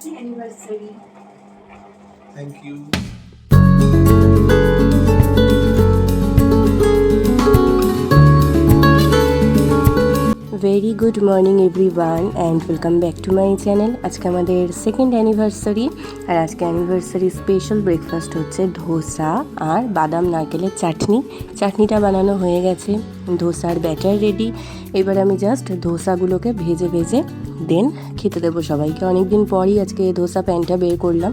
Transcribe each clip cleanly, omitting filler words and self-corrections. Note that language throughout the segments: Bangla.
Happy anniversary. Thank you. Very good morning everyone and welcome back to my channel. আজকে আমাদের সেকেন্ড অ্যানিভার্সারি, আর আজকে অ্যানিভার্সারি স্পেশাল ব্রেকফাস্ট হচ্ছে ধোসা আর বাদাম নারকেলের চাটনি। চাটনিটা বানানো হয়ে গেছে, ধোসার ব্যাটার রেডি। এবার আমি জাস্ট ধোসাগুলোকে ভেজে ভেজে দেন খেতে দেবো সবাইকে। অনেক দিন পরই আজকে ধোসা প্যানটা বের করলাম।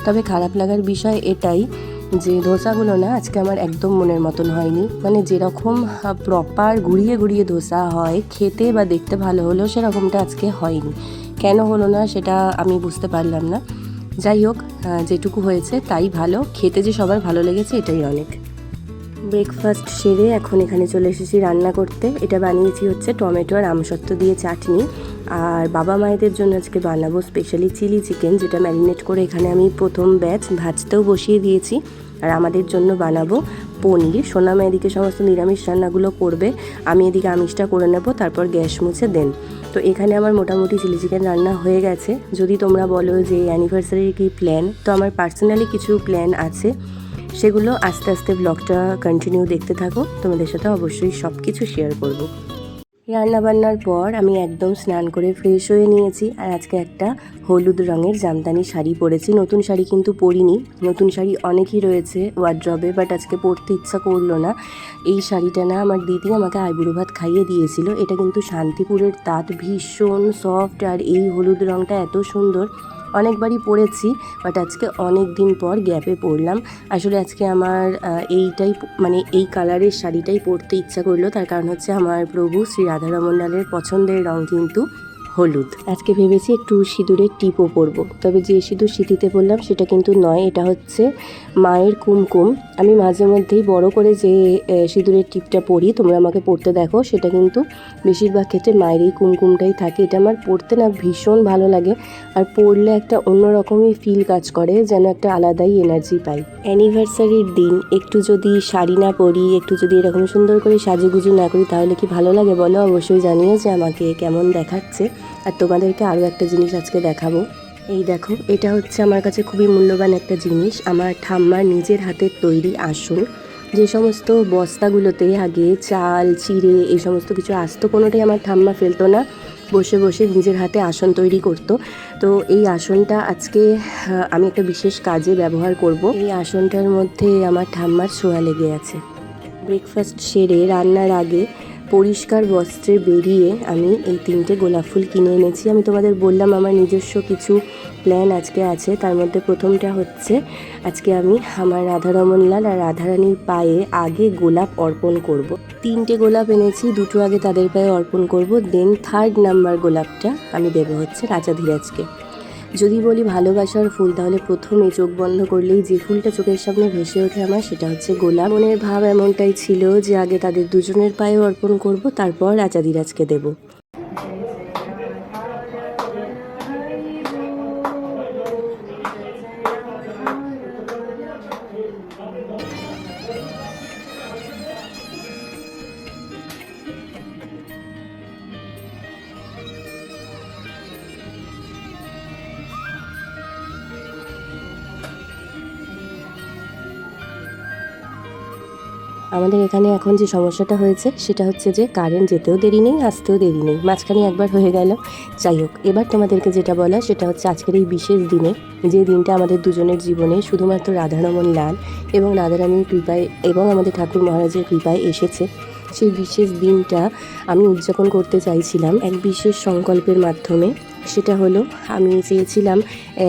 তবে খারাপ লাগার বিষয় এটাই যে ধোসাগুলো না আজকে আমার একদম মনের মতন হয়নি। মানে যেরকম প্রপার গুঁড়িয়ে গুঁড়িয়ে ধোসা হয় খেতে বা দেখতে ভালো হলেও সেরকমটা আজকে হয়নি। কেন হলো না সেটা আমি বুঝতে পারলাম না। যাই হোক, যেটুকু হয়েছে তাই ভালো। খেতে যে সবার ভালো লেগেছে এটাই অনেক। ব্রেকফাস্ট সেরে এখন এখানে চলে এসেছি রান্না করতে। এটা বানিয়েছি হচ্ছে টমেটো আর আমসত্ত্ব দিয়ে চাটনি। আর বাবা মায়েদের জন্য আজকে বানাবো স্পেশালি চিলি চিকেন, যেটা ম্যারিনেট করে এখানে আমি প্রথম ব্যাচ ভাজতেও বসিয়ে দিয়েছি। আর আমাদের জন্য বানাবো পনির। সোনামা এদিকে সমস্ত নিরামিষ রান্নাগুলো করবে, আমি এদিকে আমিষটা করে নেব, তারপর গ্যাস মুছে দেন। তো এখানে আমার মোটামুটি চিলি চিকেন রান্না হয়ে গেছে। যদি তোমরা বলো যে অ্যানিভার্সারির কী প্ল্যান, তো আমার পার্সোনালি কিছু প্ল্যান আছে, সেগুলো আস্তে আস্তে ব্লগটা কন্টিনিউ দেখতে থাকো। তোমাদের সাথে অবশ্যই সব কিছু শেয়ার করব। রান্নাবান্নার পর আমি একদম স্নান করে ফ্রেশ হয়ে নিয়েছি। আর আজকে একটা হলুদ রঙের জামদানি শাড়ি পরেছি। নতুন শাড়ি কিন্তু পরিনি, নতুন শাড়ি অনেকই রয়েছে ওয়ার্ড্রবে, বাট আজকে পরতে ইচ্ছা করলো না। এই শাড়িটা না আমার দিদি আমাকে আইবুড়ো ভাত খাইয়ে দিয়েছিল। এটা কিন্তু শান্তিপুরের তাঁত, ভীষণ সফট, আর এই হলুদ রঙটা এত সুন্দর। অনেকবারই পরেছি, বাট আজকে অনেক দিন পর গ্যাপে পরলাম। আসলে আজকে আমার এইটাই মানে এই কালারের শাড়িটাই পরতে ইচ্ছা করলো। তার কারণ হচ্ছে আমার প্রভু শ্রী রাধারমণ লালের পছন্দের রঙ কিন্তু হলুদ। আজকে ভেবেছি একটু সিঁদুরের টিপও পরবো, তবে যে সিঁদুর সিঁথিতে পরলাম সেটা কিন্তু নয়, এটা হচ্ছে মায়ের কুমকুম। আমি মাঝে মধ্যেই বড় করে যে সিঁদুরের টিপটা পরি, তোমরা আমাকে পরতে দেখো, সেটা কিন্তু বেশিরভাগ ক্ষেত্রে মায়ের এই কুমকুমটাই থাকে। এটা আমার পরতে না ভীষণ ভালো লাগে, আর পরলে একটা অন্যরকমই ফিল কাজ করে, যেন একটা আলাদাই এনার্জি পাই। অ্যানিভার্সারির দিন একটু যদি শাড়ি না পরি, একটু যদি এরকম সুন্দর করে সাজুগুজু না করি, তাহলে কি ভালো লাগে বলো? অবশ্যই জানিও যে আমাকে কেমন দেখাচ্ছে। আর তোমাদেরকে আরও একটা জিনিস আজকে দেখাবো। এই দেখো, এটা হচ্ছে আমার কাছে খুবই মূল্যবান একটা জিনিস, আমার ঠাম্মার নিজের হাতের তৈরি আসন। যে সমস্ত বস্তাগুলোতে আগে চাল চিড়ে এই সমস্ত কিছু আসতো, কোনোটাই আমার ঠাম্মা ফেলতো না, বসে বসে নিজের হাতে আসন তৈরি করতো। তো এই আসনটা আজকে আমি একটা বিশেষ কাজে ব্যবহার করব। এই আসনটার মধ্যে আমার ঠাম্মার ছোঁয়া লেগে আছে। ব্রেকফাস্ট সেরে রান্নার আগে পরিষ্কার বস্ত্রে বেরিয়ে আমি এই 3টে গোলাপ ফুল কিনে এনেছি। আমি তোমাদের বললাম আমার নিজস্ব কিছু প্ল্যান আজকে আছে। তার মধ্যে প্রথমটা হচ্ছে আজকে আমি আমার রাধারমণ লাল আর রাধারানীর পায়ে আগে গোলাপ অর্পণ করব। 3টে গোলাপ এনেছি, 2টো আগে তাদের পায়ে অর্পণ করব, দেন 3rd নাম্বার গোলাপটা আমি দেবো হচ্ছে রাজা ধীরাজকে। যদি বলি ভালোবাসার ফুল, তাহলে প্রথমে চোখ বন্ধ করলেই যে ফুলটা চোখের সামনে ভেসে ওঠে আমার, সেটা হচ্ছে গোলাপ। মনের ভাব এমনটাই ছিল যে আগে তাদের দুজনের পায়ে অর্পণ করব, তারপর রাজা ধীরাজকে দেব। আমাদের এখানে এখন যে সমস্যাটা হয়েছে সেটা হচ্ছে যে কারেন্ট যেতেও দেরি নেই, আসতেও দেরি নেই, মাঝখানে একবার হয়ে গেল। যাই হোক, এবার তোমাদেরকে যেটা বলা সেটা হচ্ছে আজকের এই বিশেষ দিনে, যে দিনটা আমাদের দুজনের জীবনে শুধুমাত্র রাধারমণ লাল এবং রাধারানীর কৃপায় এবং আমাদের ঠাকুর মহারাজের কৃপায় এসেছে, সেই বিশেষ দিনটা আমি উদযাপন করতে চাইছিলাম এক বিশেষ সংকল্পের মাধ্যমে। সেটা হলো, আমি চেয়েছিলাম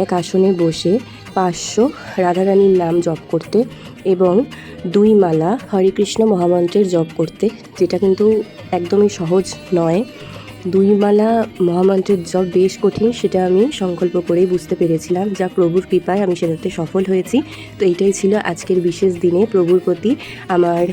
এক আসনে বসে 500 রাধারানীর নাম জপ করতে এবং 2 মালা হরে কৃষ্ণ মহামন্ত্রের জপ করতে, যেটা কিন্তু একদমই সহজ নয়। 2 মালা মহামন্ত্রের জপ বেশ কঠিন, সেটা আমি সংকল্প করেই বুঝতে পেরেছিলাম। যা প্রভুর কৃপায় আমি সেটাতে সফল হয়েছি। তো এইটাই ছিল আজকের বিশেষ দিনে প্রভুর প্রতি আমার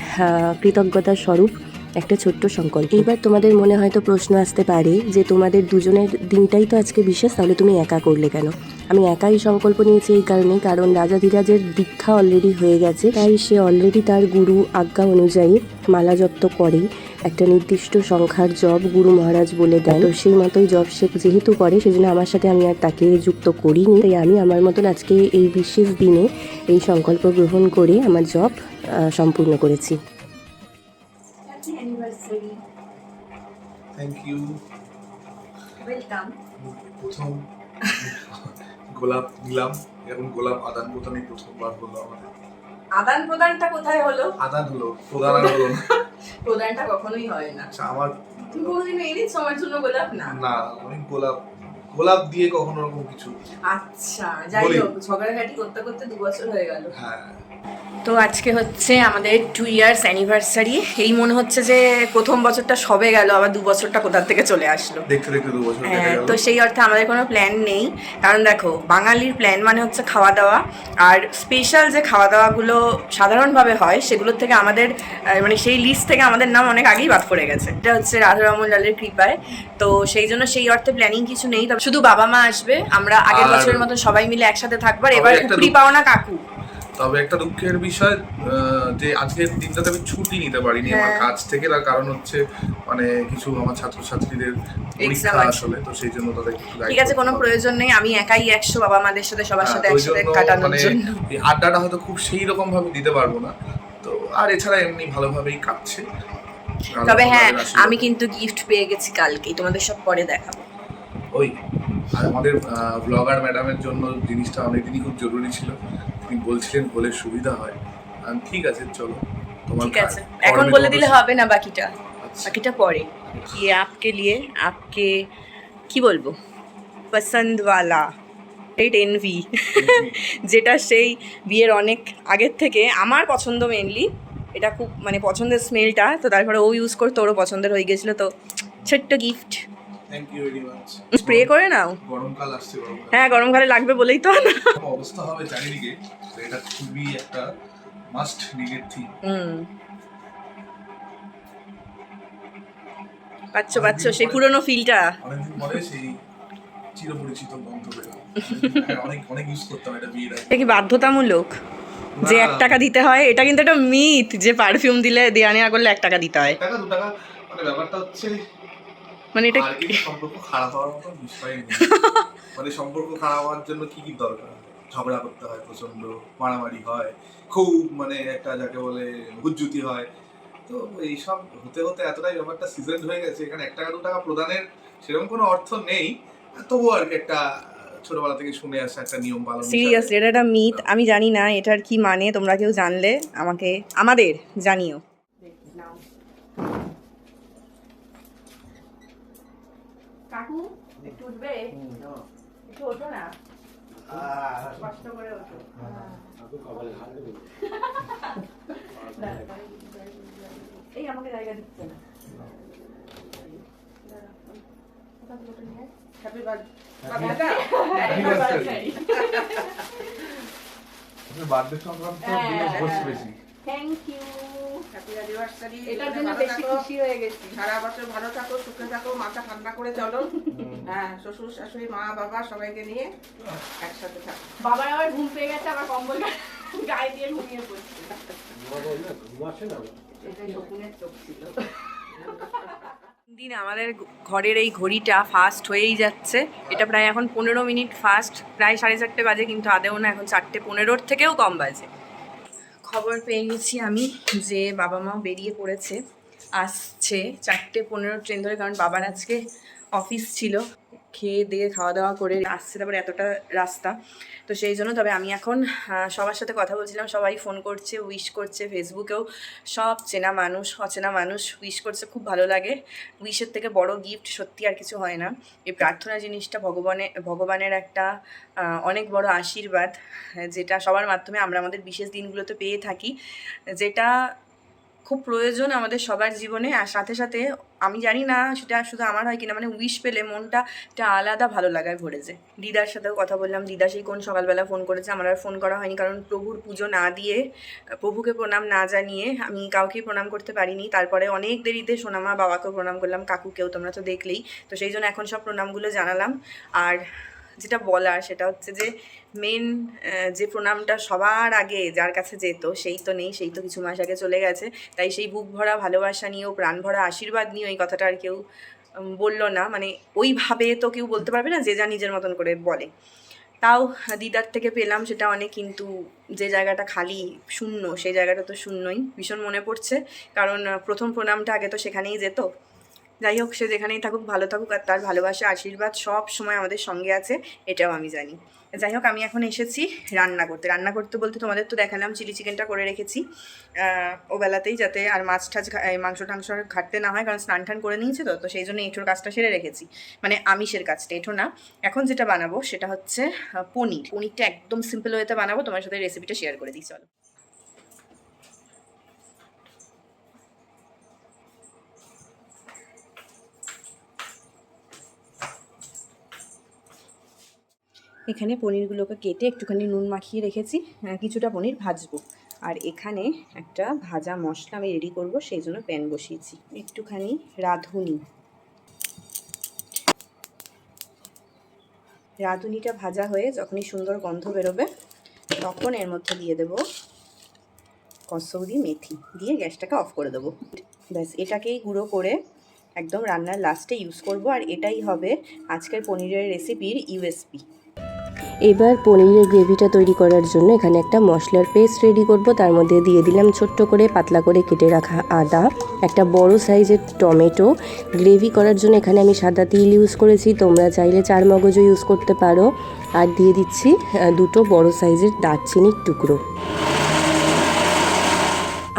কৃতজ্ঞতার স্বরূপ একটা ছোট্ট সংকল্প। এবার তোমাদের মনে হয়তো প্রশ্ন আসতে পারে যে তোমাদের দুজনের দিনটাই তো আজকে বিশেষ, তাহলে তুমি একা করলে কেন? আমি একাই সংকল্প নিয়েছি এই কারণে, কারণ রাজা ধীরাজের দীক্ষা অলরেডি হয়ে গেছে, তাই সে অলরেডি তার গুরু আজ্ঞা অনুযায়ী মালা জপ তো করেই, একটা নির্দিষ্ট সংখ্যার জব গুরু মহারাজ বলে দেন, তো সেই মতোই জব সে যেহেতু করে সেজন্য আমার সাথে আমি আর তাকে যুক্ত করিনি। তাই আমি আমার মতন আজকে এই বিশেষ দিনে এই সংকল্প গ্রহণ করে আমার জব সম্পূর্ণ করেছি। Thank you. ওয়েলকাম। প্রথম গোলাপ দিলাম, এখন গোলাপ আদান প্রদানই প্রথমবার হলো আমাদের। আদান প্রদানটা কোথায় হলো? আদান হলো, প্রদান আর হলো না। প্রদানটা কখনোই হয় না। আচ্ছা, আমার তুমি কোনোদিনও এনেছো আমার জন্য গোলাপ? না না, আমি গোলাপ দিয়ে কখনো এরকম কিছু। আচ্ছা, যাই বলি। হোক, ঝগড়াঝাটি করতে করতে 2 বছর হয়ে গেল। হ্যাঁ, তো আজকে হচ্ছে আমাদের 2 ইয়ার্স অ্যানিভার্সারি। এই মনে হচ্ছে যে প্রথম বছরটা সবে গেল, আবার 2 বছরটা কোথা থেকে চলে আসলো। দেখতে দেখতে 2 বছর কেটে হ্যাঁ, গেল। তো সেই অর্থে আমাদের কোনো প্ল্যান নেই। কারণ দেখো, বাঙালির প্ল্যান মানে হচ্ছে খাওয়া দাওয়া, আর স্পেশাল যে খাওয়া দাওয়াগুলো সাধারণভাবে হয় সেগুলোর থেকে আমাদের মানে সেই লিস্ট থেকে আমাদের নাম অনেক আগেই বাদ পড়ে গেছে। এটা হচ্ছে রাধারমন লালের কৃপায়। তো সেই জন্য সেই অর্থে প্ল্যানিং কিছু নেই, তবে শুধু বাবা মা আসবে, আমরা আগের আর- বছরের মতো সবাই মিলে একসাথে থাকবো। আর তবে এবার একটা উপরি পাওনা কাকু। তবে একটা দুঃখের বিষয় যে আজকের দিনটাতে আমি ছুটি নিতে পারিনি আমার হ্যাঁ। কাজ থেকে। তার কারণ হচ্ছে মানে কিছু আমার ছাত্রছাত্রীদের পরীক্ষা আছে। আসলে, তো সেই জন্য তাদের কিছু ঠিক আছে, কোনো প্রয়োজন নেই, আমি একাই 100 বাবা মাদের সাথে সবার সাথে একসাথে কাটানোর মানে জন্য। এই আড্ডাটা হয়তো খুব সেই রকম ভাবে দিতে পারবো না, তো আর এছাড়া এমনি ভালোভাবেই কাটছে। তবে হ্যাঁ, আল্লাহর আশীর্বাদে। আমি কিন্তু গিফট পেয়ে গেছি কালকেই, তোমাদের সব পরে দেখাবো। ওই আর আমাদের ব্লগার ম্যাডামের জন্য জিনিসটা অনেকদিনই খুব জরুরি ছিল, তিনি বলছিলেন বলে সুবিধা হয়। ঠিক আছে, চলো তোমার ঠিক আছে, কর্মে এখন বলে তোমাকে দিলে হবে না, বাকিটা আচ্ছা। বাকিটা পরে। ये आपके लिए आपके কি বলবো, পছন্দ वाला রেড এনভি, যেটা সেই বিয়ের অনেক আগের থেকে আমার পছন্দ মেনলি। এটা খুব মানে পছন্দের স্মেলটা, তো তারপরে ও ইউজ করতো, ওরও পছন্দের হয়ে গেছিলো, তো ছোট্ট gift. Thank you very much. Spray করে নাও। গরমকাল আসছে, গরমকাল হ্যাঁ, গরমকালে লাগবে বলেই তো না। এরকম অবস্থা হবে চারিদিকে, তো এটা খুবই একটা মাস্ট নিডেড থিং। পাচ্ছ সেই পুরনো ফিলটা। অনেকদিন পরে সেই চিরপরিচিত গন্ধ পেলাম। অনেক অনেক ইউজ করতাম এটা বিয়ের আগে। এটা কি বাধ্যতামূলক যে না। 1 টাকা দিতে হয়? এটা কিন্তু একটা মিথ যে পারফিউম দিলে দেয়া নেওয়া করলে 1 টাকা দিতে হয়। 1 টাকা 2 টাকা, মানে ব্যাপারটা হচ্ছে মানে এটা আর কিন্তু সম্পর্ক খারাপ হওয়ার মতো বিষয় নেই। মানে সম্পর্ক খারাপ হওয়ার জন্য কি কি দরকার? ঝগড়া করতে হয়, প্রচন্ড মারামারি হয়, খুব মানে একটা যাকে বলে হুজ্জুতি হয়। তো এইসব হতে হতে এতটাই ব্যাপারটা সিজন হয়ে গেছে, এখানে 1 টাকা 2 টাকা প্রদানের সেরকম কোনো অর্থ নেই। তবুও আর কি একটা ছোটবেলা থেকে শুনে আসা একটা নিয়ম পালন হিসাবে। সিরিয়াসলি এটা একটা মিথ, আমি জানি না এটার কি মানে, তোমরা কেউ জানলে আমাদের জানিও। কাকু একটু উঠবে, একটু ওঠো না, কষ্ট করে ওঠো। এই আমাকে জায়গা দিচ্ছে না। হ্যাপি বার্থডে সংক্রান্ত বসে বেশি। Thank you, happy anniversary. এটার জন্য বেশি খুশি হয়ে গেছি। সারা বছর ভালো থাকো, সুখে থাকো, মাথা ঠান্ডা করে চলো। হ্যাঁ, শ্বশুর শাশুড়ি মা বাবা সবাইকে নিয়ে একসাথে থাকো। বাবার আবার ঘুম পেয়ে গেছে, আবার কম্বল গায়ে দিয়ে ঘুমিয়ে পড়ছে। এটাই শকুনের চোখ ছিল। দিন আমাদের ঘরের এই ঘড়িটা ফাস্ট হয়েই যাচ্ছে। এটা প্রায় এখন 15 মিনিট ফাস্ট, প্রায় 4:30 বাজে, কিন্তু আদেও না, এখন 4:15 থেকেও কম বাজে। খবর পেয়ে গেছি আমি যে বাবা মা বেরিয়ে পড়েছে, আসছে 4:15 ট্রেন ধরে, কারণ বাবার আজকে অফিস ছিল। খেয়ে দিয়ে খাওয়া দাওয়া করে আসছে, তারপরে এতটা রাস্তা, তো সেই জন্য। তবে আমি এখন সবার সাথে কথা বলছিলাম, সবাই ফোন করছে, উইশ করছে, ফেসবুকেও সব চেনা মানুষ অচেনা মানুষ উইশ করছে, খুব ভালো লাগে। উইশের থেকে বড় গিফট সত্যি আর কিছু হয় না। এই প্রার্থনা জিনিসটা ভগবানের একটা অনেক বড় আশীর্বাদ, যেটা সবার মাধ্যমে আমরা আমাদের বিশেষ দিনগুলোতে পেয়ে থাকি, যেটা খুব প্রয়োজন আমাদের সবার জীবনে। আর সাথে সাথে আমি জানি না সেটা শুধু আমার হয় কিনা, মানে উইশ পেলে মনটা একটা আলাদা ভালো লাগায় ভরে যায়। দিদার সাথেও কথা বললাম, দিদা সেই কোন সকালবেলা ফোন করেছে, আমার আর ফোন করা হয়নি, কারণ প্রভুর পুজো না দিয়ে, প্রভুকে প্রণাম না জানিয়ে আমি কাউকেই প্রণাম করতে পারিনি। তারপরে অনেক দেরিতে সোনামা বাবাকেও প্রণাম করলাম, কাকুকেও, তোমরা তো দেখলেই। তো সেই জন্য এখন সব প্রণামগুলো জানালাম। আর যেটা বলার সেটা হচ্ছে যে মেন যে প্রণামটা সবার আগে যার কাছে যেত সেই তো নেই, সেই তো কিছু মাস আগে চলে গেছে। তাই সেই বুক ভরা ভালোবাসা নিয়েও, প্রাণ ভরা আশীর্বাদ নিয়েও এই কথাটা আর কেউ বললো না, মানে ওইভাবে তো কেউ বলতে পারবে না, যে যা নিজের মতন করে বলে। তাও দিদার থেকে পেলাম সেটা অনেক, কিন্তু যে জায়গাটা খালি শূন্য সেই জায়গাটা তো শূন্যই। ভীষণ মনে পড়ছে, কারণ প্রথম প্রণামটা আগে তো সেখানেই যেত। যাই হোক, সে যেখানেই থাকুক ভালো থাকুক, আর তার ভালোবাসা আশীর্বাদ সব সময় আমাদের সঙ্গে আছে, এটাও আমি জানি। যাই হোক, আমি এখন এসেছি রান্না করতে বলতে তোমাদের তো দেখালাম চিলি চিকেনটা করে রেখেছি ও বেলাতেই, যাতে আর মাছ টাছ মাংস টাংস ঘাটতে না হয়, কারণ স্নান টান করে নিয়েছে তো সেই জন্য এঁঠোর কাজটা সেরে রেখেছি, মানে আমিষের কাজটা, এঁঠো না। এখন যেটা বানাবো সেটা হচ্ছে পনিরটা একদম সিম্পল ওয়েতে বানাবো, তোমার সাথে রেসিপিটা শেয়ার করে দিই, চলো। এখানে পনিরগুলোকে কেটে একটুখানি নুন মাখিয়ে রেখেছি, কিছুটা পনির ভাজবো। আর এখানে একটা ভাজা মশলা আমি রেডি করব, সেই জন্য প্যান বসিয়েছি। একটুখানি রাঁধুনিটা ভাজা হয়ে যখনই সুন্দর গন্ধ বেরোবে তখন এর মধ্যে দিয়ে দেব কসৌরি মেথি, দিয়ে গ্যাসটাকে অফ করে দেবো। ব্যাস, এটাকেই গুঁড়ো করে একদম রান্নার লাস্টে ইউজ করব, আর এটাই হবে আজকের পনিরের রেসিপির ইউএসপি। এবার পনিরের গ্রেভিটা তৈরি করার জন্য এখানে একটা মশলার পেস্ট রেডি করব। তার মধ্যে দিয়ে দিলাম ছোট্ট করে পাতলা করে কেটে রাখা আদা, একটা বড় সাইজের টমেটো। গ্রেভি করার জন্য এখানে আমি সাদা তিল ইউজ করেছি, তোমরা চাইলে চার মগজও ইউজ করতে পারো। আর দিয়ে দিচ্ছি দুটো বড় সাইজের দারচিনির টুকরো।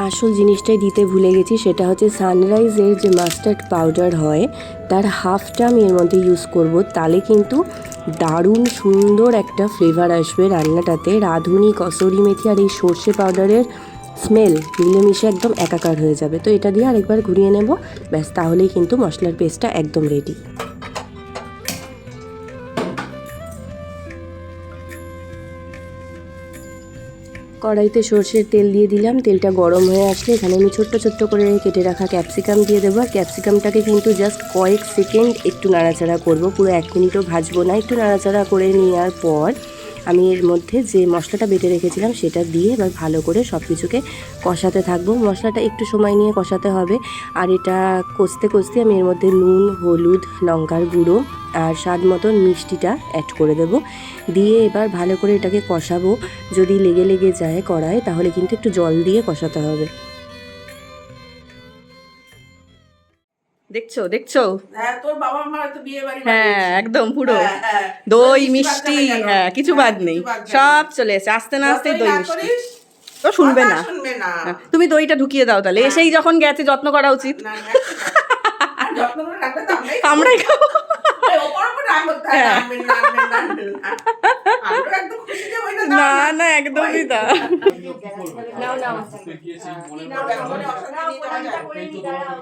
আসল জিনিসটাই দিতে ভুলে গেছি, সেটা হচ্ছে সানরাইজের যে মাস্টার্ড পাউডার হয় তার হাফটা আমি এর মধ্যে ইউজ করব, তাহলে কিন্তু দারুণ সুন্দর একটা ফ্লেভার আসবে রান্নাটাতে। রাঁধুনি, কসুরি মেথি আর এই সর্ষে পাউডারের স্মেল মিলেমিশে একদম একাকার হয়ে যাবে। তো এটা দিয়ে আরেকবার ঘুরিয়ে নেব, ব্যাস, তাহলেই কিন্তু মশলার পেস্টটা একদম রেডি। কড়াইতে সর্ষের তেল দিয়ে দিলাম, তেলটা গরম হয়ে আসলে এখানে আমি ছোট্ট ছোট্ট করে কেটে রাখা ক্যাপসিকাম দিয়ে দেবো। আর ক্যাপসিকামটাকে কিন্তু জাস্ট কয়েক সেকেন্ড একটু নাড়াচাড়া করব, পুরো 1 মিনিটও ভাজবো না। একটু নাড়াচাড়া করে নেওয়ার পর আমি এর মধ্যে যে মশলাটা বেটে রেখেছিলাম সেটা দিয়ে এবার ভালো করে সব কিছুকে কষাতে থাকবো। মশলাটা একটু সময় নিয়ে কষাতে হবে, আর এটা কষতে কষতে আমি এর মধ্যে নুন, হলুদ, লঙ্কার গুঁড়ো আর স্বাদ মতন মিষ্টিটা অ্যাড করে দেব। দিয়ে এবার ভালো করে এটাকে কষাবো। যদি লেগে লেগে যায় কড়াই, তাহলে কিন্তু একটু জল দিয়ে কষাতে হবে। দেখছো দেখছো, হ্যাঁ, তোর বাবা মা তো বিয়ে বাড়ি হ্যাঁ একদম পুরো হ্যাঁ, হ্যাঁ। দই মিষ্টি মিষ্টি, বাদ যাবে কেন? হ্যাঁ কিছু বাদ নেই, কিছু বাদ যাবে সব না। চলে এসে আস্তে না আস্তেই যতই দই না মিষ্টি। করিস, তো শুনবে কথা না, শুনবে না। তুমি দইটা ঢুকিয়ে দাও তাহলে, হ্যাঁ। এসেই যখন গেছে যত্ন করা উচিত। না, না, আর যত্ন করে রাখলে তো আমরাই খাবো। এই ওপর ওপর রাগ করতে হয়, হ্যাঁ। নামবেন, নামবেন, নামবেন না। আমরা একদম খুশি যে ওইটা দাও না না। না একদমই তা। নাও, নাও। নাও, তারপরে অশান্তি নিয়ে যাওয়া যায়।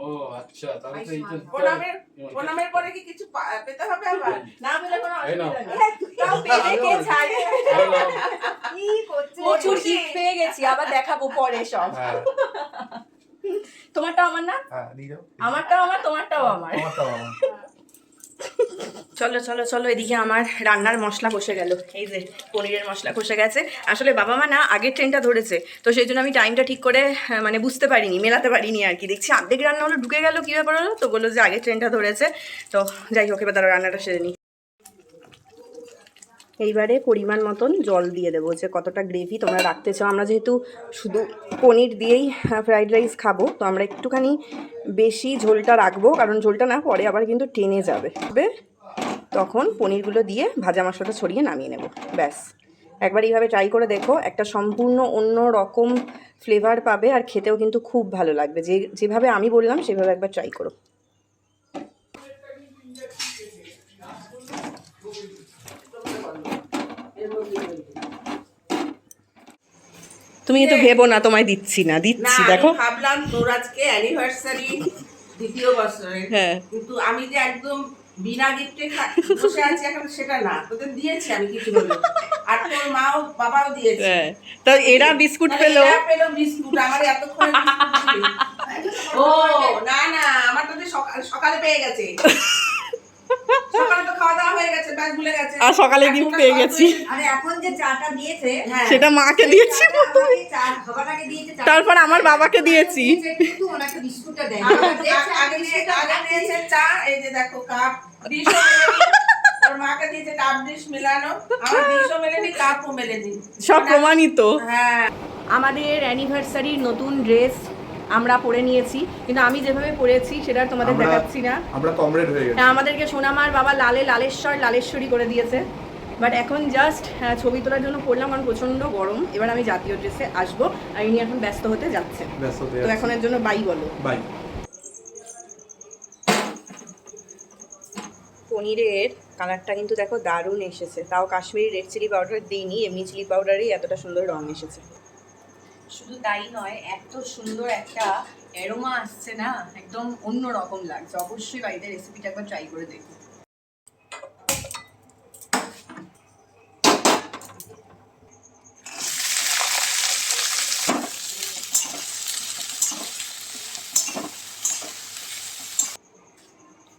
ও আচ্ছা, তাহলে তো এইটা প্রণামের পরে কি কিছু পেতে হবে আবার? না পেলে কোনো এই নাও। অসুবিধা নেই। তাও পেলে কে ছাড়ে? প্রচুর হিট পেয়ে গেছি, আবার দেখাবো পরে সব। হ্যাঁ তোমারটাও আমার না, হ্যাঁ, নিয়ে যাও। আমারটাও আমার, তোমারটাও আমার। আমারটাও আমার। চলো চলো চলো, এদিকে আমার রান্নার মশলা কষে গেল। এই যে পনিরের মশলা কষে গেছে। আসলে বাবা মা না আগের ট্রেনটা ধরেছে, তো সেই জন্য আমি টাইমটা ঠিক করে মানে বুঝতে পারিনি, মেলাতে পারিনি আর কি। দেখছি অর্ধেক রান্না হলো, ঢুকে গেল, কী ব্যাপার হলো, তো বললো যে আগের ট্রেনটা ধরেছে। তো যাই হোক, এবার তারা রান্নাটা সেরে নিই। এইবারে পরিমাণ মতন জল দিয়ে দেবো, যে কতটা গ্রেভি তোমরা রাখতে চাও। আমরা যেহেতু শুধু পনির দিয়েই ফ্রাইড রাইস খাবো, তো আমরা একটুখানি বেশি ঝোলটা রাখবো, কারণ ঝোলটা না পরে আবার কিন্তু টেনে যাবে। তখন পনিরগুলো দিয়ে ভাজা মশলাটা ছড়িয়ে নামিয়ে নেব, ব্যাস। একবার এইভাবে ট্রাই করে দেখো, একটা সম্পূর্ণ অন্য রকম ফ্লেভার পাবে, আর খেতেও কিন্তু খুব ভালো লাগবে। যেভাবে আমি বললাম সেভাবে একবার ট্রাই করো। তুমি কিন্তু ভেবো না তোমায় দিচ্ছি না, না, দিচ্ছি, আমি দেখো। ভাবলাম তোর আজকে অ্যানিভার্সারি, দ্বিতীয় বছরের। হ্যাঁ। কিন্তু আমি যে একদম বিনা গিফটে বসে আছি এখন, সেটা না, তোদের দিয়েছি আমি কিছু হলো। আর তোর মাও বাবাও দিয়েছে। হ্যাঁ, তো এরা বিস্কুট মানে পেলো। এরা পেলো বিস্কুট, আমার এতক্ষণে বিস্কুট দিলি। ও না না, আমার তো সকালে পেয়ে গেছে। সকালে তো খাওয়া দাওয়া হয়ে গেছে, ব্যাস ভুলে গেছে। আর সকালে এখন gift তো পেয়ে সব গেছি। হয়েছে। আরে এখন যে চাটা দিয়েছে সেটা মাকে দিয়েছি চাটা আমাকে খাবারটাকে দিয়েছে, তারপর আমার বাবাকে দিয়েছি। কিন্তু ওনাকে বিস্কুটটা দেয় আগে দিয়েছে চা, এই যে দেখো কাপ ডিশও মেলেনি, ওর মাকে দিয়েছে কাপ ডিশ মেলানো, আমার ডিশও মেলেনি কাপও মেলেনি। সব প্রমাণিত। হ্যাঁ, আমাদের অ্যানিভার্সারির নতুন ড্রেস আমরা পরে নিয়েছি, কিন্তু আমি যেভাবে পরেছি সেটা আর তোমাদের দেখাচ্ছি না। আমরা কমরেড হয়ে গেছি। আমাদেরকে সোনামার বাবা লালেশ্বরী করে দিয়েছে। বাট এখন জাস্ট ছবি তোলার জন্য পড়লাম, কারণ প্রচণ্ড গরম। এবার আমি জাতীয় ড্রেসে আসবো, আর ইনি এখন ব্যস্ত হতে যাচ্ছে। ব্যস্ত হতে তো এখন এর জন্য বাই বলো। বাই। পনিরের কালারটা কিন্তু দেখো দারুণ এসেছে, তাও কাশ্মীরি রেড চিলি পাউডার দিইনি, এমনি চিলি পাউডারই এতটা সুন্দর রং এসেছে। শুধু তাই নয়, এত সুন্দর একটা অ্যারোমা আসছে না, একদম অন্য রকম লাগছে। অবশ্যই বাড়িতে রেসিপিটা একবার ট্রাই করে দেখো।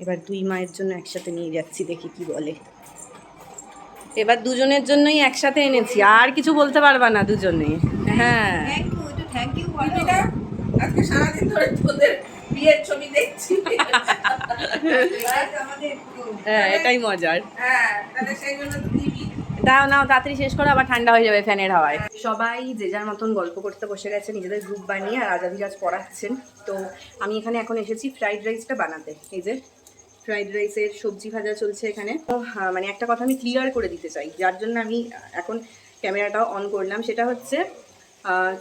এবার দুই মায়ের জন্য একসাথে নিয়ে যাচ্ছি, দেখি কি বলে। এবার দুজনের জন্যই একসাথে এনেছি, আর কিছু বলতে পারবা না দুজনে। হ্যাঁ থ্যাংক ইউ দিদিরা, আজকে সারাদিন ধরে তোদের বিয়ের ছবি দেখছি। আমাদের হ্যাঁ, এটাই মজার। হ্যাঁ, তাহলে সেই জন্য তো দিবি। দাও নাও, তাড়াতাড়ি শেষ করো, আবার ঠান্ডা হয়ে যাবে ফ্যানের হাওয়ায়। সবাই যে যার মতন গল্প করতে বসে গেছে, নিজেদের গ্রুপ বানিয়ে, আর আজাদিরাজ পড়াচ্ছেন। তো আমি এখানে এখন এসেছি ফ্রাইড রাইসটা বানাতে। এই যে ফ্রাইড রাইসের সবজি ভাজা চলছে এখানে। তো মানে একটা কথা আমি ক্লিয়ার করে দিতে চাই, যার জন্য আমি এখন ক্যামেরাটাও অন করলাম। সেটা হচ্ছে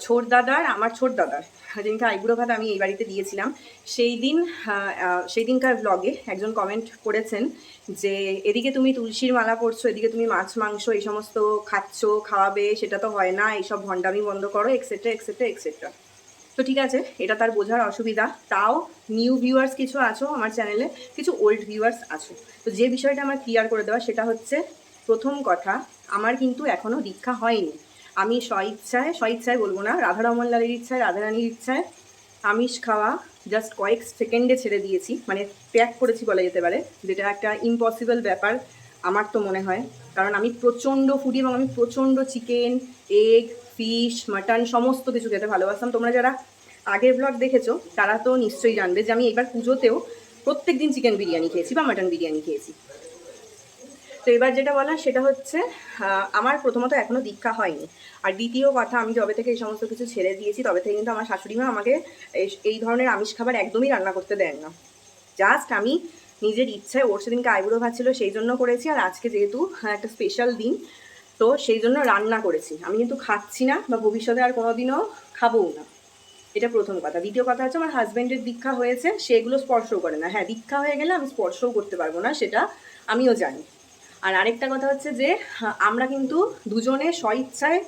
ছোট দাদার, আমার ছোট দাদার যেদিনকে আইবুড়ো ভাত আমি এই বাড়িতে দিয়েছিলাম, সেই দিনকার ব্লগে একজন কমেন্ট করেছেন যে এদিকে তুমি তুলসীর মালা পরছো, এদিকে তুমি মাছ মাংস এই সমস্ত খাচ্ছ, খাওয়াবে, সেটা তো হয় না, এইসব ভণ্ডামি বন্ধ করো, এক্সেট্রা এক্সেট্রা এক্সেট্রা। তো ঠিক আছে, এটা তার বোঝার অসুবিধা। তাও নিউ ভিউয়ার্স কিছু আছো আমার চ্যানেলে, কিছু ওল্ড ভিউয়ার্স আছো। তো যে বিষয়টা আমার ক্লিয়ার করে দেওয়া, সেটা হচ্ছে প্রথম কথা, আমার কিন্তু এখনও দীক্ষা হয়নি। আমি স্বইচ্ছায় বলবো না, রাধারমন লালের ইচ্ছায়, রাধারানীর ইচ্ছায় আমিষ খাওয়া জাস্ট কয়েক সেকেন্ডে ছেড়ে দিয়েছি, মানে ত্যাগ করেছি বলা যেতে পারে, যেটা একটা ইম্পসিবল ব্যাপার আমার তো মনে হয়। কারণ আমি প্রচণ্ড ফুডি, এবং আমি প্রচণ্ড চিকেন, এগ, ফিশ, মাটন সমস্ত কিছু খেতে ভালোবাসতাম। তোমরা যারা আগের ব্লগ দেখেছো তারা তো নিশ্চয়ই জানবে যে আমি এবার পুজোতেও প্রত্যেক দিন চিকেন বিরিয়ানি খেয়েছি বা মাটন বিরিয়ানি খেয়েছি। তো এবার যেটা বলার সেটা হচ্ছে আমার প্রথমত এখনও দীক্ষা হয়নি। আর দ্বিতীয় কথা, আমি যবে থেকে এই সমস্ত কিছু ছেড়ে দিয়েছি তবে থেকে কিন্তু আমার শাশুড়ি মা আমাকে এই ধরনের আমিষ খাবার একদমই রান্না করতে দেন না। জাস্ট আমি নিজের ইচ্ছায়, ওর সেদিনকে আইবুড়ো ভাত ছিল সেই জন্য করেছি, আর আজকে যেহেতু একটা স্পেশাল দিন তো সেই জন্য রান্না করেছি। আমি কিন্তু খাচ্ছি না, বা ভবিষ্যতে আর কোনো দিনও খাবও না, এটা প্রথম কথা। দ্বিতীয় কথা হচ্ছে আমার হাজব্যান্ডের দীক্ষা হয়েছে, সেগুলো স্পর্শও করে না। হ্যাঁ, দীক্ষা হয়ে গেলে আমি স্পর্শও করতে পারবো না, সেটা আমিও জানি। আর আরেকটা কথা হচ্ছে যে আমরা কিন্তু দুজনে স্বইচ্ছায়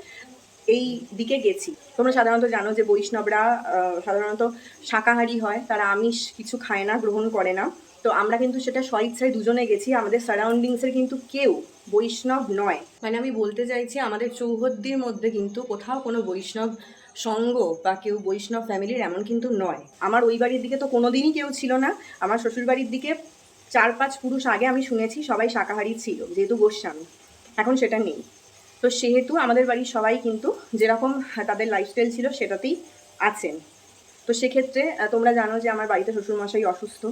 এই দিকে গেছি। তোমরা সাধারণত জানো যে বৈষ্ণবরা সাধারণত শাকাহারি হয়, তারা আমিষ কিছু খায় না, গ্রহণ করে না। তো আমরা কিন্তু সেটা স্বইচ্ছায় দুজনে গেছি। আমাদের সারাউন্ডিংসের কিন্তু কেউ বৈষ্ণব নয়। মানে আমি বলতে চাইছি, আমাদের চৌহদ্দির মধ্যে কিন্তু কোথাও কোনো বৈষ্ণব সঙ্গ বা কেউ বৈষ্ণব ফ্যামিলির এমন কিন্তু নয়। আমার ওই বাড়ির দিকে তো কোনোদিনই কেউ ছিল না। আমার শ্বশুর বাড়ির দিকে 4-5 পুরুষ আগে আমি শুনেছি সবাই শাকাহারি ছিল, যেহেতু গোস্বামী, এখন সেটা নেই। তো সেহেতু আমাদের বাড়ির সবাই কিন্তু যেরকম তাদের লাইফস্টাইল ছিল সেটাতেই আছেন। তো সেক্ষেত্রে তোমরা জানো যে আমার বাড়িতে শ্বশুরমশাই অসুস্থ,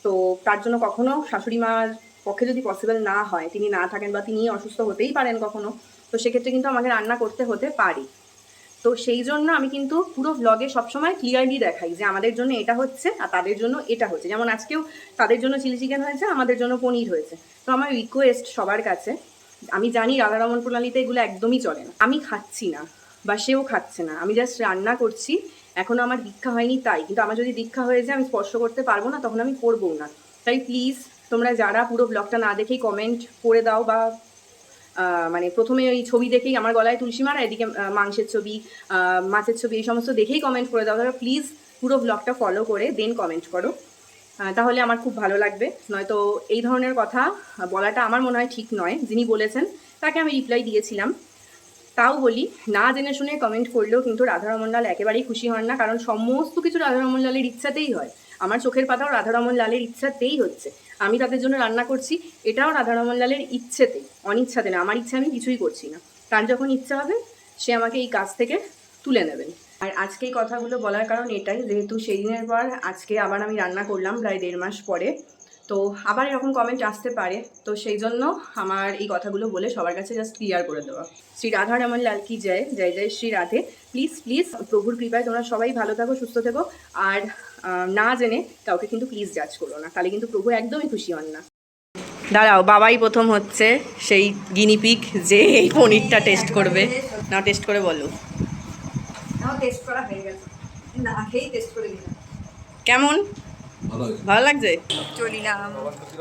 তো তার জন্য কখনো শাশুড়ি মার পক্ষে যদি পসিবল না হয়, তিনি না থাকেন বা তিনি অসুস্থ হতেই পারেন কখনো, তো সেক্ষেত্রে কিন্তু আমাকে রান্না করতে হতে পারে। তো সেই জন্য আমি কিন্তু পুরো ব্লগে সবসময় ক্লিয়ারলি দেখাই যে আমাদের জন্য এটা হচ্ছে আর তাদের জন্য এটা হচ্ছে। যেমন আজকেও তাদের জন্য চিলি চিকেন হয়েছে, আমাদের জন্য পনির হয়েছে। তো আমার রিকোয়েস্ট সবার কাছে, আমি জানি রাধারমন প্রণালীতে এগুলো একদমই চলে না, আমি খাচ্ছি না বা সেও খাচ্ছে না, আমি জাস্ট রান্না করছি। এখনও আমার দীক্ষা হয়নি তাই, কিন্তু আমার যদি দীক্ষা হয়ে যায় আমি স্পর্শ করতে পারবো না, তখন আমি করবো না। তাই প্লিজ তোমরা যারা পুরো ব্লগটা না দেখেই কমেন্ট করে দাও, বা মানে প্রথমে ওই ছবি দেখেই আমার গলায় তুলসী মারা, এদিকে মাংসের ছবি, মাছের ছবি, এই সমস্ত দেখেই কমেন্ট করে দাও, তাহলে প্লিজ পুরো ব্লগটা ফলো করে দেন কমেন্ট করো, তাহলে আমার খুব ভালো লাগবে। নয়তো এই ধরনের কথা বলাটা আমার মনে হয় ঠিক নয়। যিনি বলেছেন তাকে আমি রিপ্লাই দিয়েছিলাম। তাও বলি, না জেনে শুনে কমেন্ট করলেও কিন্তু রাধারমন লাল একেবারেই খুশি হন না, কারণ সমস্ত কিছু রাধারমন লালের ইচ্ছাতেই হয়। আমার চোখের পাতাও রাধারমন লালের ইচ্ছাতেই হচ্ছে। আমি তাদের জন্য রান্না করছি, এটাও রাধারমণলালের ইচ্ছেতে, অনিচ্ছাতে না। আমার ইচ্ছা আমি কিছুই করছি না, তার যখন ইচ্ছা হবে সে আমাকে এই কাজ থেকে তুলে নেবেন। আর আজকে এই কথাগুলো বলার কারণ এটাই, যেহেতু সেই দিনের পর আজকে আবার আমি রান্না করলাম প্রায় 1.5 মাস পরে, তো আবার এরকম কমেন্ট আসতে পারে, তো সেই জন্য আমার এই কথাগুলো বলে সবার কাছে জাস্ট ক্লিয়ার করে দেওয়া। শ্রী রাধা রমন লাল কি জয়, জয় জয় শ্রী রাধে। প্লিজ প্লিজ প্রভুর কৃপায় তোমরা সবাই ভালো থাকো, সুস্থ থেকো, আর না জেনে কাউকে কিন্তু প্লিজ জাজ করো না, তাহলে কিন্তু প্রভু একদমই খুশি হন না। দাঁড়াও, বাবাই প্রথম হচ্ছে সেই গিনিপিগ যে এই পনিরটা টেস্ট করবে। না, টেস্ট করে বলো আমার টেস্ট করা হয়ে গেছে, না খেয়েই টেস্ট করে দিলাম। কেমন, ভালো লাগছে? চলিলাম,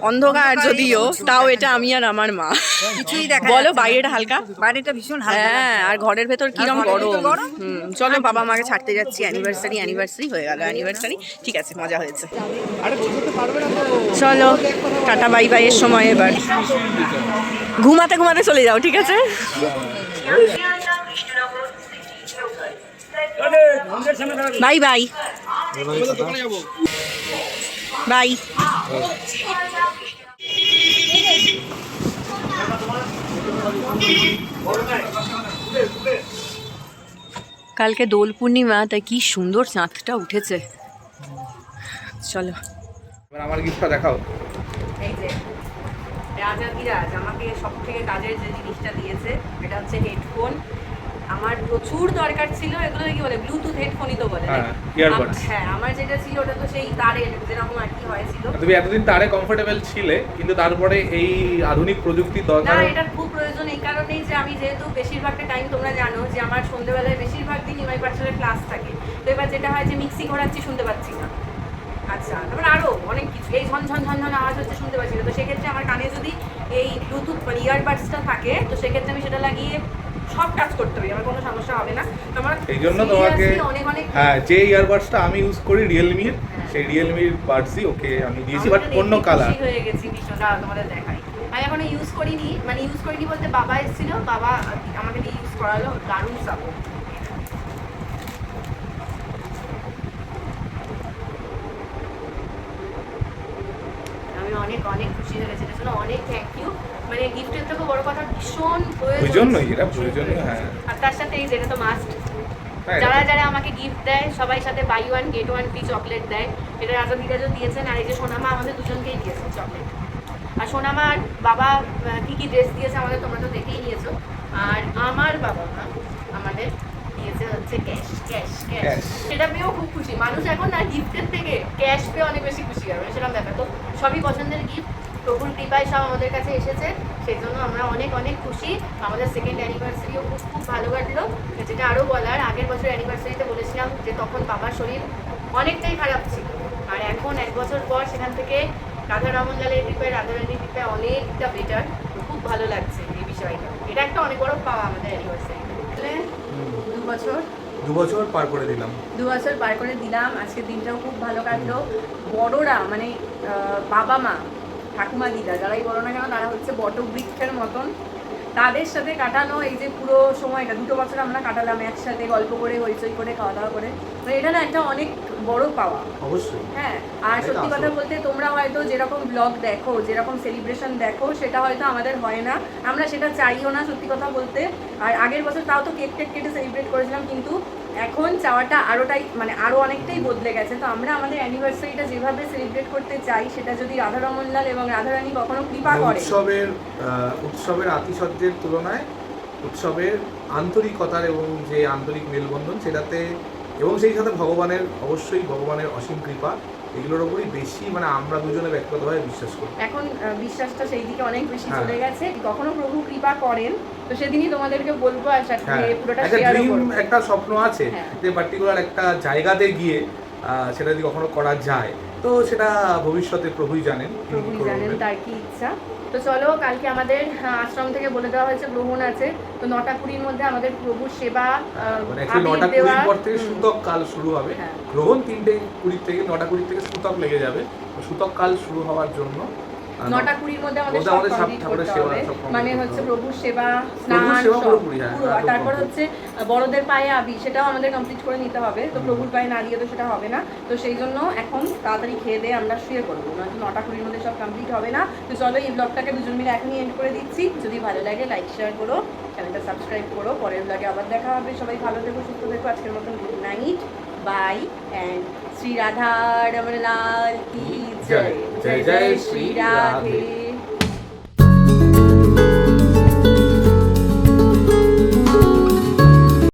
অন্ধকার যদিও, তাও এটা আমি আর আমার মা। কিছুই দেখা বলো, বাইরেটা হালকা, বাইরেটা ভীষণ হালকা। হ্যাঁ, আর ঘরের ভেতর কিরম ঘরের ভেতর গরম। গরম। চলো, বাবা মাকে ছাড়তে যাচ্ছি। অ্যানিভার্সারি হয়ে গেল, অ্যানিভার্সারি, ঠিক আছে, মজা হয়েছে। চলো টাটা বাই বাই এর সময় এবার ঘুমাতে ঘুমাতে চলে যাও, ঠিক আছে? Bye bye bye. কালকে দোল পূর্ণিমা, তাই কি সুন্দর চাঁদটা উঠেছে। চলো, এবার আমার গিফটটা দেখাও। এই যে রাজাধিরাজ আমাকে সব থেকে কাজের যে জিনিসটা দিয়েছে, এটা হচ্ছে হেডফোন। আমার প্রচুর দরকার ছিল এগুলো, কি বলে, ব্লুটুথ হেডফোনই তো বলে, হ্যাঁ, earbuds। হ্যাঁ, আমার যেটা ছিল ওটা তো সেই তারের যেরকম আর কি হয়েছিল। তুমি এতদিন তারে কমফোর্টেবল ছিলে, কিন্তু তারপরে এই আধুনিক প্রযুক্তির না, দরকার। এটার খুব প্রয়োজন এই কারণেই যে আমি যেহেতু বেশিরভাগটা টাইম, তোমরা জানো যে আমার সন্ধ্যেবেলায় বেশিরভাগ দিন ইমাই পাঠশালার ক্লাস থাকে, তো এবার যেটা হয় যে মিক্সি ঘোরাচ্ছি, শুনতে পাচ্ছি না। আচ্ছা, তারপরে আরও অনেক কিছু, এই ঝনঝন ঝনঝন আওয়াজ হচ্ছে, শুনতে পাচ্ছি না। তো সেক্ষেত্রে আমার কানে যদি এই ব্লুটুথ মানে ইয়ারবাডসটা থাকে, তো সেক্ষেত্রে আমি সেটা লাগিয়ে সব কাজ করতে পারি, আমার কোনো সমস্যা হবে না। তো আমার এই জন্য তোমাকে অনেক অনেক হ্যাঁ, যে ইয়ারবাডসটা আমি ইউজ করি রিয়েলমির, সেই রিয়েলমির বাডসই ওকে আমি দিয়েছি, বাট অন্য কালার। খুশি হয়ে গেছি ভীষণ, তোমাদের দেখাই। আমি এখনো ইউজ করিনি, মানে ইউজ করিনি বলতে বাবা এসেছিল, বাবা আমাকে দিয়ে ইউজ করালো, দারুণ সাপোর্ট। আমি অনেক অনেক খুশি হয়ে গেছি, এটার জন্য অনেক থ্যাংক ইউ। মানে গিফটের থেকে বড় কথা ভীষণ প্রয়োজনই, এটা প্রয়োজনীয়, হ্যাঁ। আর তার সাথে এই যেটা তো মাস্ট, হ্যাঁ, যারা যারা আমাকে গিফট দেয় সবাই সাথে buy one get one free chocolate দেয়। এটা রাজাধিরাজও দিয়েছেন, আর এই যে সোনামা আমাদের দুজনকেই দিয়েছেন চকলেট। আর সোনামা আর বাবা কী কী ড্রেস দিয়েছে আমাদের তোমরা তো দেখেই নিয়েছো। আর আমার বাবা মা আমাদের দিয়েছে হচ্ছে ক্যাশ ক্যাশ ক্যাশ। Cash। সেটা পেয়েও খুব খুশি মানুষ এখন, আর গিফটের থেকে ক্যাশ পেয়ে অনেক বেশি খুশি হবে, সেরকম ব্যাপার। তো সবই পছন্দের গিফট, প্রভুর কৃপায় সব আমাদের কাছে এসেছে, সেই জন্য আমরা অনেক অনেক খুশি। আমাদের সেকেন্ড অ্যানিভার্সারিও খুব খুব ভালো কাটলো। যেটা আরও বলার, আগের বছর অ্যানিভার্সারিতে বলেছিলাম যে তখন বাবার শরীর অনেকটাই খারাপ ছিল, আর এখন 1 বছর পর সেখান থেকে রাধা রমনলালের কৃপায়, রাধারানীর কৃপায় অনেকটা বেটার। খুব ভালো লাগছে এই বিষয়টা, এটা একটা অনেক বড় পাওয়া আমাদের অ্যানিভার্সারি। 2 বছর পার করে দিলাম। 2 বছর পার করে দিলাম। আজকের দিনটাও খুব ভালো কাটলো। বড়রা মানে বাবা মা, ঠাকুমা, দিদা, যারাই বলো না কেন, তারা হচ্ছে বটবৃক্ষের মতন। তাদের সাথে কাটানো এই যে পুরো সময়টা, 2 বছর আমরা কাটালাম একসাথে, গল্প করে, হইচই করে, খাওয়া দাওয়া করে, মানে এটা না একটা অনেক বড় পাওয়া। অবশ্যই। হ্যাঁ, আর সত্যি কথা বলতে তোমরা হয়তো যেরকম ব্লগ দেখো, যেরকম সেলিব্রেশন দেখো, সেটা হয়তো আমাদের হয় না, আমরা সেটা চাইও না সত্যি কথা বলতে। আর আগের বছর তাও তো কেক কেটে সেলিব্রেট করেছিলাম, কিন্তু এখন চাওয়াটা আরও অনেকটাই বদলে গেছে। তো আমরা আমাদের অ্যানিভার্সারিটা যেভাবে সেলিব্রেট করতে চাই, সেটা যদি রাধা রমনলাল এবং রাধারানী কখনো কৃপা করে, উৎসবের আতিশয্যের তুলনায় উৎসবের আন্তরিকতার এবং যে আন্তরিক মেলবন্ধন, সেটাতে এবং সেই সাথে ভগবানের অসীম কৃপা, এগুলোর ওপরই বেশি মানে আমরা দুজনে ব্যক্তিগতভাবে বিশ্বাস করি। এখন বিশ্বাসটা সেই দিকে অনেক বেশি চলে গেছে। কখনো প্রভু কৃপা করেন তো সেদিনই তোমাদেরকে বলবো, আর সাথে পুরোটা শেয়ার করব। একটা স্বপ্ন আছে যে পার্টিকুলার একটা জায়গাতে গিয়ে সেটা যদি কখনো করা যায়, তো সেটা ভবিষ্যতে প্রভুই জানেন তার কি ইচ্ছা। তো চলো, কালকে আমাদের আশ্রম থেকে বলে দেওয়া হয়েছে গ্রহণ আছে, তো 9টা 20-র মধ্যে আমাদের প্রভুর সেবা, মানে 9টা 20 পর থেকে সূতক কাল শুরু হবে। গ্রহণ 3টে 20 থেকে 9টা 20 থেকে সূতক লেগে যাবে। সূতক কাল শুরু হওয়ার জন্য 9টা 20-র মধ্যে আমাদের মধ্যে সব আমাদের সব কমপ্লিট ঠাকুরের করতে সেবা, হবে। সব complete মানে করতে হচ্ছে হবে। প্রভুর সেবা, প্রভুর স্নান সেবা সব পুরোপুরি, হ্যাঁ, পুরো। আর একদম তারপর complete। হচ্ছে বড়দের পায়ে আবি, সেটাও আমাদের কমপ্লিট করে নিতে হবে। তো প্রভুর পায়ে না দিয়ে তো সেটা হবে না। তো সেই জন্য এখন তাড়াতাড়ি খেয়ে দিয়ে আমরা শুয়ে পড়বো, নয়তো 9টা 20-র মধ্যে সব কমপ্লিট হবে না। তো চলো এই ব্লগটাকে দুজন মিলে এখনই এন্ড করে দিচ্ছি। যদি ভালো লাগে লাইক শেয়ার করো, চ্যানেলটা সাবস্ক্রাইব করো। পরের ব্লগে আবার দেখা হবে। সবাই ভালো থেকো, সুস্থ থেকো। আজকের মতন good night, bye and Shri Radha Raman Lal কি জয়। জয় জয় শ্রী রাধে।